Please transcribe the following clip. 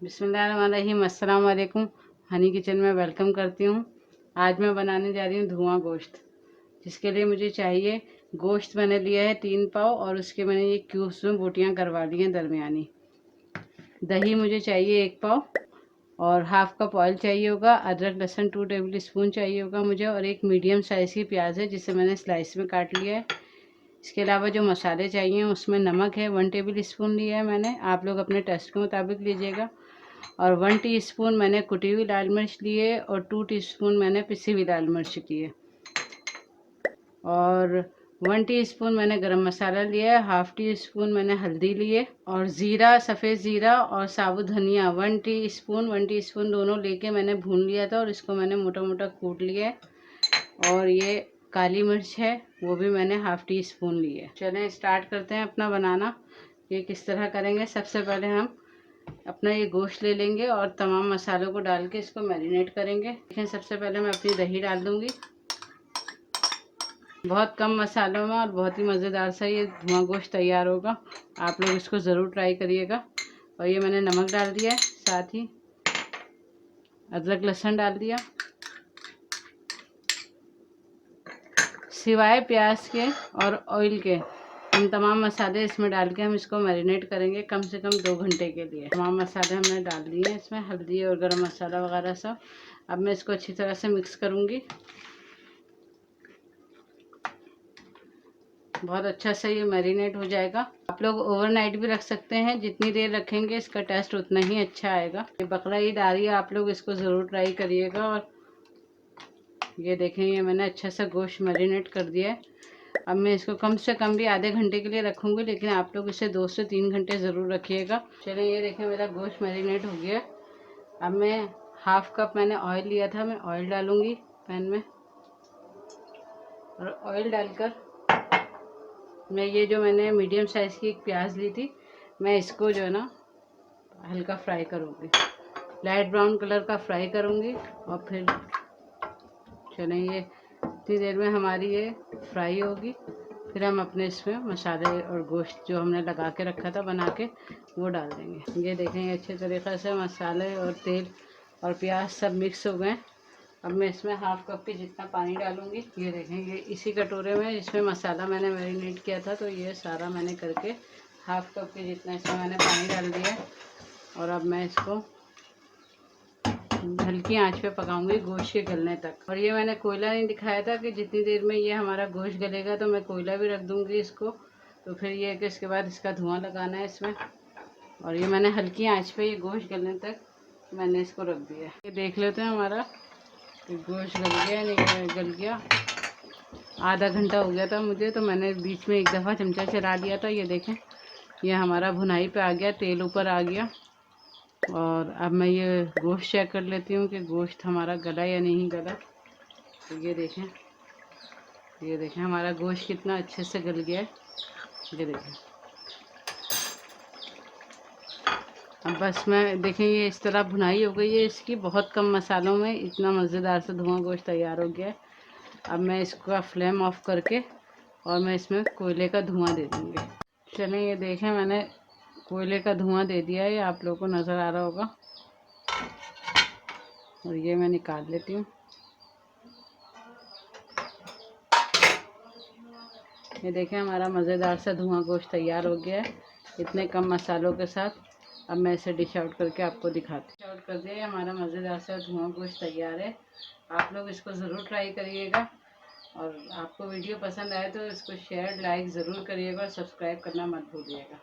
बिस्मिल्लाहिर्रहमानिर्रहीम। अस्सलाम वालेकुम। हनी किचन में वेलकम करती हूँ। आज मैं बनाने जा रही हूँ धुआं गोश्त। जिसके लिए मुझे चाहिए गोश्त मैंने लिया है 3 पाव और उसके मैंने ये क्यूब्स में बोटियाँ करवा ली हैं दरमियानी। दही मुझे चाहिए 1 पाव और हाफ कप ऑयल चाहिए होगा। अदरक लहसुन 2 टेबल स्पून चाहिए होगा मुझे और एक मीडियम साइज़ की प्याज है जिसे मैंने स्लाइस में काट लिया है। इसके अलावा जो मसाले चाहिए उसमें नमक है 1 टेबल स्पून लिया है मैंने, आप लोग अपने टेस्ट के मुताबिक लीजिएगा। और 1 टीस्पून मैंने कुटी हुई लाल मिर्च ली है और 2 टीस्पून मैंने पिसी हुई लाल मिर्च की है। और 1 टीस्पून मैंने गरम मसाला लिया है, हाफ टी स्पून मैंने हल्दी ली है और ज़ीरा, सफ़ेद ज़ीरा और साबुत धनिया 1 टीस्पून दोनों लेके मैंने भून लिया था और इसको मैंने मोटा मोटा कूट लिया है। और ये काली मिर्च है वो भी मैंने हाफ टी स्पून ली है। चलें स्टार्ट करते हैं अपना बनाना। ये किस तरह करेंगे, सबसे पहले हम अपना ये गोश्त ले लेंगे और तमाम मसालों को डाल के इसको मैरिनेट करेंगे। लेकिन सबसे पहले मैं अपनी दही डाल दूंगी। बहुत कम मसालों में और बहुत ही मज़ेदार सा ये धुआं गोश्त तैयार होगा। आप लोग इसको ज़रूर ट्राई करिएगा। और ये मैंने नमक डाल दिया है, साथ ही अदरक लहसुन डाल दिया। सिवाय प्याज के और ऑयल के हम तमाम मसाले इसमें डाल के हम इसको मैरिनेट करेंगे कम से कम 2 घंटे के लिए। तमाम मसाले हमने डाल दिए हैं इसमें, हल्दी और गरम मसाला वगैरह सब। अब मैं इसको अच्छी तरह से मिक्स करूँगी। बहुत अच्छा से ये मैरिनेट हो जाएगा। आप लोग ओवरनाइट भी रख सकते हैं, जितनी देर रखेंगे इसका टेस्ट उतना ही अच्छा आएगा। ये बकरा ईद आ रही है, आप लोग इसको ज़रूर ट्राई करिएगा। और ये देखें, ये मैंने अच्छा सा गोश्त मैरिनेट कर दिया है। अब मैं इसको कम से कम भी आधे घंटे के लिए रखूँगी, लेकिन आप लोग इसे 2 से 3 घंटे ज़रूर रखिएगा। चलिए ये देखें मेरा गोश्त मैरिनेट हो गया। अब मैं हाफ कप मैंने ऑयल लिया था, मैं ऑयल डालूँगी पैन में। और ऑयल डालकर मैं ये जो मैंने मीडियम साइज़ की एक प्याज ली थी, मैं इसको जो है ना हल्का फ्राई करूँगी, लाइट ब्राउन कलर का फ्राई करूँगी। और फिर चलें ये इतनी देर में हमारी ये फ्राई होगी, फिर हम अपने इसमें मसाले और गोश्त जो हमने लगा के रखा था बना के वो डाल देंगे। ये देखें अच्छे तरीक़े से मसाले और तेल और प्याज सब मिक्स हो गए। अब मैं इसमें हाफ कप के जितना पानी डालूँगी। ये देखें, ये इसी कटोरे में इसमें मसाला मैंने मैरिनेट किया था, तो ये सारा मैंने करके हाफ कप के जितना इसमें मैंने पानी डाल दिया। और अब मैं इसको हल्की आंच पे पकाऊंगी गोश्त के गलने तक। और ये मैंने कोयला नहीं दिखाया था कि जितनी देर में ये हमारा गोश्त गलेगा तो मैं कोयला भी रख दूंगी इसको, तो फिर ये है कि इसके बाद इसका धुआं लगाना है इसमें। और ये मैंने हल्की आंच पे ये गोश्त गलने तक मैंने इसको रख दिया। ये देख लेते हैं हमारा गोश्त गल गया नहीं गल गया। आधा घंटा हो गया था मुझे, तो मैंने बीच में एक दफ़ा चमचा चला दिया था। ये देखें, ये हमारा भुनाई पे आ गया, तेल ऊपर आ गया। और अब मैं ये गोश्त चेक कर लेती हूँ कि गोश्त हमारा गला या नहीं गला। तो ये देखें हमारा गोश्त कितना अच्छे से गल गया है। ये देखें, अब बस मैं देखें ये इस तरह भुनाई हो गई है इसकी, बहुत कम मसालों में इतना मज़ेदार से धुआं गोश्त तैयार हो गया है। अब मैं इसका फ्लेम ऑफ करके और मैं इसमें कोयले का धुआं दे दूँगी। चलें ये देखें, मैंने कोयले का धुआं दे दिया है, आप लोगों को नज़र आ रहा होगा। और ये मैं निकाल लेती हूँ। ये देखें हमारा मज़ेदार सा धुआं गोश्त तैयार हो गया है इतने कम मसालों के साथ। अब मैं इसे डिश आउट करके आपको दिखाती हूँ। आउट कर दिया, हमारा मज़ेदार सा धुआं गोश्त तैयार है। आप लोग इसको ज़रूर ट्राई करिएगा। और आपको वीडियो पसंद आए तो इसको शेयर लाइक ज़रूर करिएगा और सब्सक्राइब करना मत भूलिएगा।